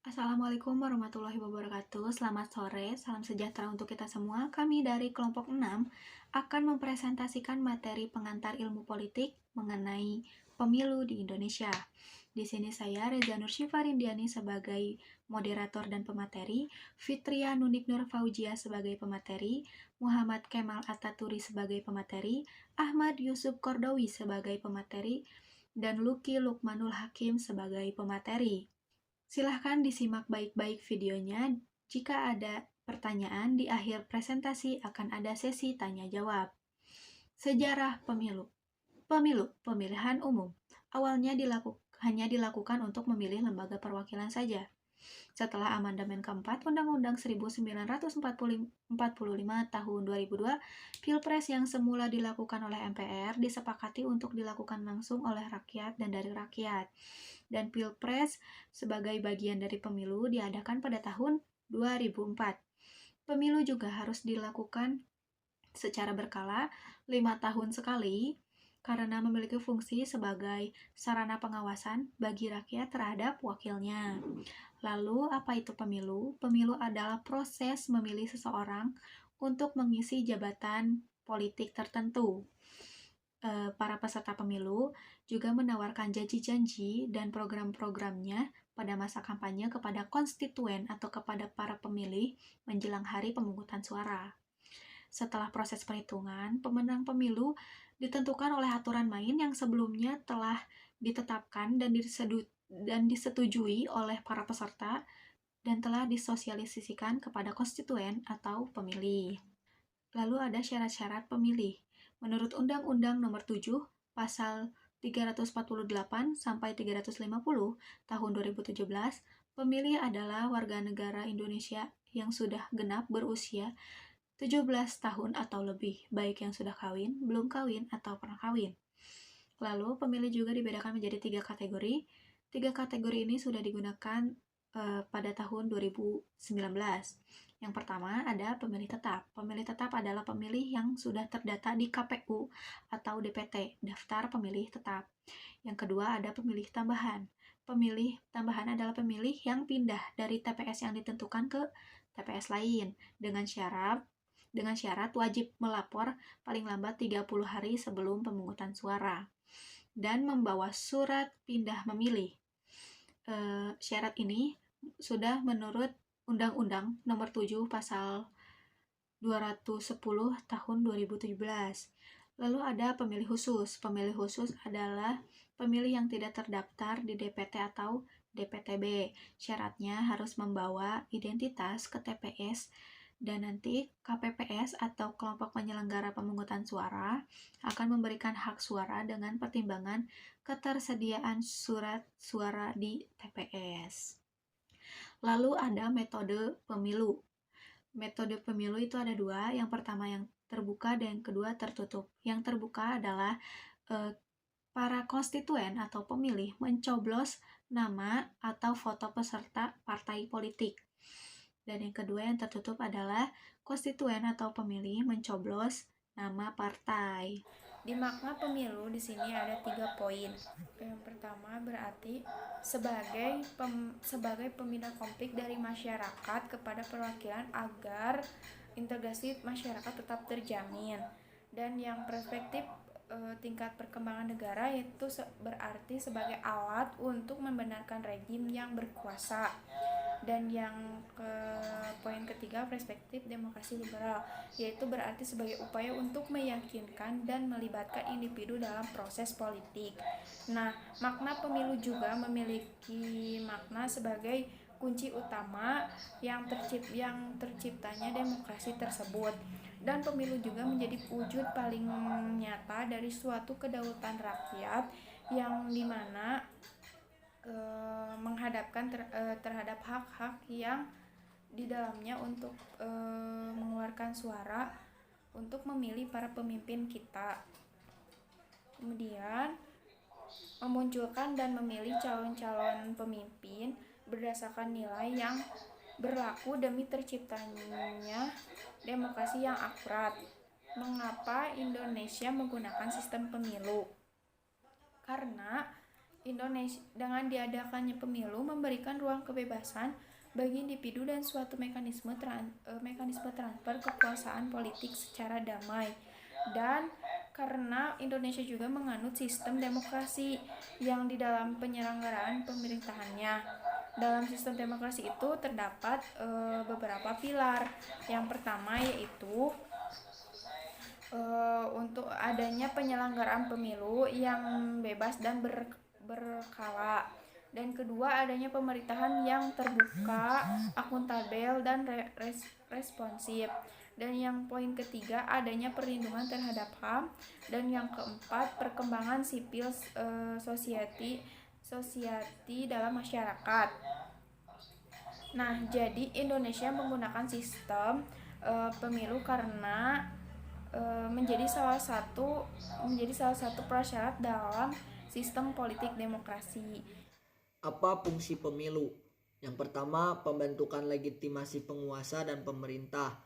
Assalamualaikum warahmatullahi wabarakatuh. Selamat sore, salam sejahtera untuk kita semua. Kami dari kelompok 6 akan mempresentasikan materi pengantar ilmu politik mengenai pemilu di Indonesia. Di sini saya Reza Nur Syifarindiani sebagai moderator dan pemateri, Fitria Nunik Nur Fauzia sebagai pemateri, Muhammad Kemal Ataturi sebagai pemateri, Ahmad Yusuf Kordowi sebagai pemateri, dan Luki Lukmanul Hakim sebagai pemateri. Silahkan disimak baik-baik videonya. Jika ada pertanyaan, di akhir presentasi akan ada sesi tanya-jawab. Sejarah pemilu. Pemilihan umum. Awalnya hanya dilakukan untuk memilih lembaga perwakilan saja. Setelah amandemen keempat Undang-Undang 1945 tahun 2002, Pilpres yang semula dilakukan oleh MPR disepakati untuk dilakukan langsung oleh rakyat dan dari rakyat. Dan Pilpres sebagai bagian dari pemilu diadakan pada tahun 2004. Pemilu juga harus dilakukan secara berkala 5 tahun sekali karena memiliki fungsi sebagai sarana pengawasan bagi rakyat terhadap wakilnya. Lalu, apa itu pemilu? Pemilu adalah proses memilih seseorang untuk mengisi jabatan politik tertentu. Para peserta pemilu juga menawarkan janji-janji dan program-programnya pada masa kampanye kepada konstituen atau kepada para pemilih menjelang hari pemungutan suara. Setelah proses perhitungan, pemenang pemilu ditentukan oleh aturan main yang sebelumnya telah ditetapkan dan disetujui oleh para peserta dan telah disosialisasikan kepada konstituen atau pemilih. Lalu ada syarat-syarat pemilih. Menurut Undang-Undang Nomor 7 Pasal 348 sampai 350 tahun 2017, pemilih adalah warga negara Indonesia yang sudah genap berusia 17 tahun atau lebih, baik yang sudah kawin, belum kawin, atau pernah kawin. Lalu, pemilih juga dibedakan menjadi 3 kategori. 3 kategori ini sudah digunakan pada tahun 2019. Yang pertama ada pemilih tetap. Pemilih tetap adalah pemilih yang sudah terdata di KPU atau DPT, daftar pemilih tetap. Yang kedua ada pemilih tambahan. Pemilih tambahan adalah pemilih yang pindah dari TPS yang ditentukan ke TPS lain dengan syarat wajib melapor paling lambat 30 hari sebelum pemungutan suara dan membawa surat pindah memilih. Syarat ini sudah menurut Undang-Undang Nomor 7 Pasal 210 Tahun 2017. Lalu ada pemilih khusus. Pemilih khusus adalah pemilih yang tidak terdaftar di DPT atau DPTB. Syaratnya harus membawa identitas ke TPS dan nanti KPPS atau kelompok penyelenggara pemungutan suara akan memberikan hak suara dengan pertimbangan ketersediaan surat suara di TPS. Lalu ada metode pemilu. Metode pemilu itu ada 2, yang pertama yang terbuka dan yang kedua tertutup. Yang terbuka adalah para konstituen atau pemilih mencoblos nama atau foto peserta partai politik. Dan yang kedua yang tertutup adalah konstituen atau pemilih mencoblos nama partai. Di makna pemilu di sini ada 3 poin. Yang pertama berarti sebagai pembina konflik dari masyarakat kepada perwakilan agar integrasi masyarakat tetap terjamin. Dan yang perspektif tingkat perkembangan negara yaitu berarti sebagai alat untuk membenarkan rejim yang berkuasa. Dan yang poin ketiga perspektif demokrasi liberal, yaitu berarti sebagai upaya untuk meyakinkan dan melibatkan individu dalam proses politik. Nah, makna pemilu juga memiliki makna sebagai kunci utama yang terciptanya demokrasi tersebut. Dan pemilu juga menjadi wujud paling nyata dari suatu kedaulatan rakyat yang dimana menghadapkan terhadap hak-hak yang di dalamnya untuk mengeluarkan suara untuk memilih para pemimpin kita. Kemudian memunculkan dan memilih calon-calon pemimpin berdasarkan nilai yang berlaku demi terciptanya demokrasi yang akurat. Mengapa Indonesia menggunakan sistem pemilu? Karena Indonesia dengan diadakannya pemilu memberikan ruang kebebasan bagi individu dan suatu mekanisme transfer kekuasaan politik secara damai. Dan karena Indonesia juga menganut sistem demokrasi yang di dalam penyelenggaraan pemerintahannya. Dalam sistem demokrasi itu terdapat beberapa pilar. Yang pertama yaitu untuk adanya penyelenggaraan pemilu yang bebas dan berkala. Dan kedua, adanya pemerintahan yang terbuka, akuntabel, dan responsif. Dan yang poin ketiga, adanya perlindungan terhadap HAM. Dan yang keempat, perkembangan sipil society dalam masyarakat. Nah, jadi Indonesia menggunakan sistem pemilu karena menjadi salah satu prasyarat dalam sistem politik demokrasi. Apa fungsi pemilu? Yang pertama, pembentukan legitimasi penguasa dan pemerintah.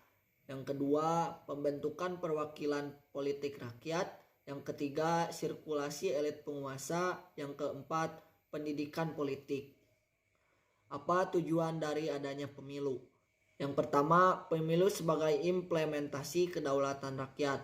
Yang kedua, pembentukan perwakilan politik rakyat. Yang ketiga, sirkulasi elit penguasa. Yang keempat, pendidikan politik. Apa tujuan dari adanya pemilu? Yang pertama, pemilu sebagai implementasi kedaulatan rakyat.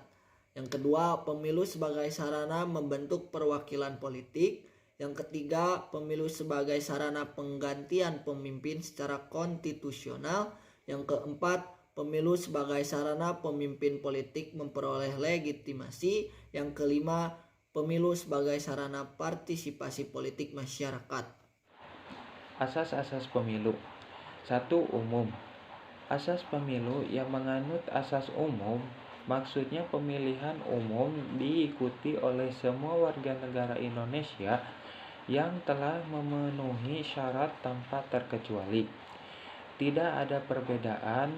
Yang kedua, pemilu sebagai sarana membentuk perwakilan politik. Yang ketiga, pemilu sebagai sarana penggantian pemimpin secara konstitusional. Yang keempat, pemilu sebagai sarana pemimpin politik memperoleh legitimasi. Yang kelima, pemilu sebagai sarana partisipasi politik masyarakat. Asas-asas pemilu. 1. Umum. Asas pemilu yang menganut asas umum, maksudnya pemilihan umum diikuti oleh semua warga negara Indonesia yang telah memenuhi syarat tanpa terkecuali. Tidak ada perbedaan,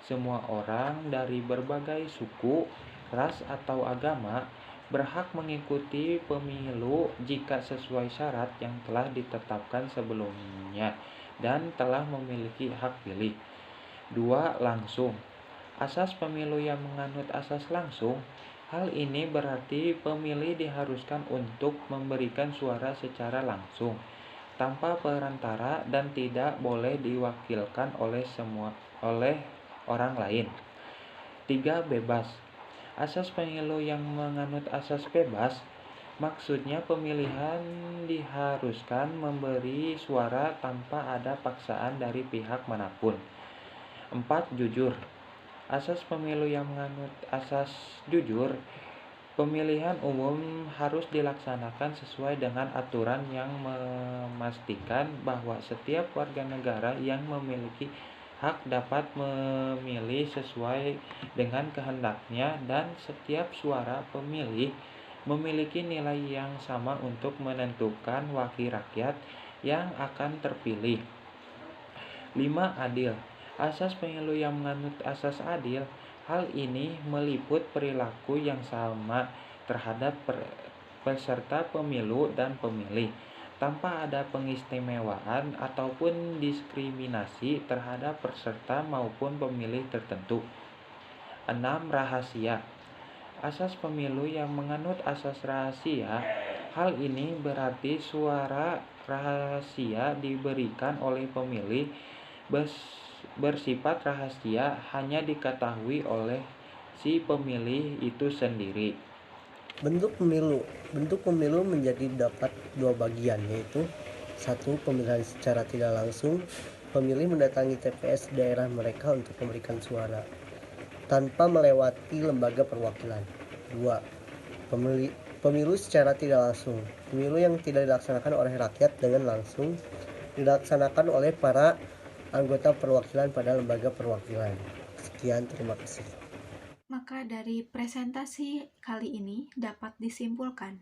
semua orang dari berbagai suku, ras atau agama berhak mengikuti pemilu jika sesuai syarat yang telah ditetapkan sebelumnya dan telah memiliki hak pilih. 2. Langsung. Asas pemilu yang menganut asas langsung, hal ini berarti pemilih diharuskan untuk memberikan suara secara langsung, tanpa perantara dan tidak boleh diwakilkan oleh orang lain. 3. Bebas. Asas pemilu yang menganut asas bebas, maksudnya pemilihan diharuskan memberi suara tanpa ada paksaan dari pihak manapun. 4. Jujur. Asas pemilu yang menganut asas jujur, pemilihan umum harus dilaksanakan sesuai dengan aturan yang memastikan bahwa setiap warga negara yang memiliki hak dapat memilih sesuai dengan kehendaknya dan setiap suara pemilih memiliki nilai yang sama untuk menentukan wakil rakyat yang akan terpilih. 5. Adil. Asas pemilu yang menganut asas adil, hal ini meliput perilaku yang sama terhadap peserta pemilu dan pemilih, tanpa ada pengistimewaan ataupun diskriminasi terhadap peserta maupun pemilih tertentu. 6. Rahasia. Asas pemilu yang menganut asas rahasia, hal ini berarti suara rahasia diberikan oleh pemilih bersifat rahasia hanya diketahui oleh si pemilih itu sendiri. Bentuk pemilu menjadi dapat dua bagian, yaitu 1. Pemilihan secara tidak langsung. Pemilih mendatangi TPS daerah mereka untuk memberikan suara tanpa melewati lembaga perwakilan. 2. Pemilu secara tidak langsung. Pemilu yang tidak dilaksanakan oleh rakyat dengan langsung, dilaksanakan oleh para anggota perwakilan pada lembaga perwakilan. Sekian, terima kasih. Maka dari presentasi kali ini dapat disimpulkan,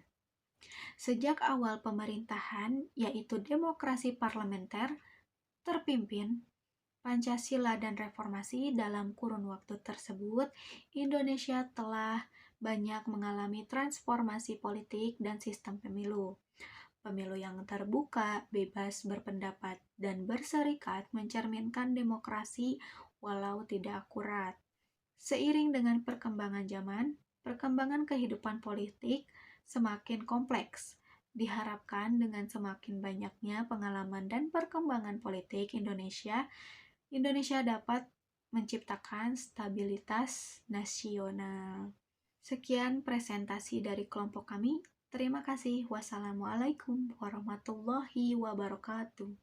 sejak awal pemerintahan, yaitu demokrasi parlementer, terpimpin Pancasila dan reformasi dalam kurun waktu tersebut, Indonesia telah banyak mengalami transformasi politik dan sistem pemilu. Pemilu yang terbuka, bebas berpendapat, dan berserikat mencerminkan demokrasi walau tidak akurat. Seiring dengan perkembangan zaman, perkembangan kehidupan politik semakin kompleks, Diharapkan dengan semakin banyaknya pengalaman dan perkembangan politik Indonesia dapat menciptakan stabilitas nasional. Sekian presentasi dari kelompok kami. Terima kasih. Wassalamualaikum warahmatullahi wabarakatuh.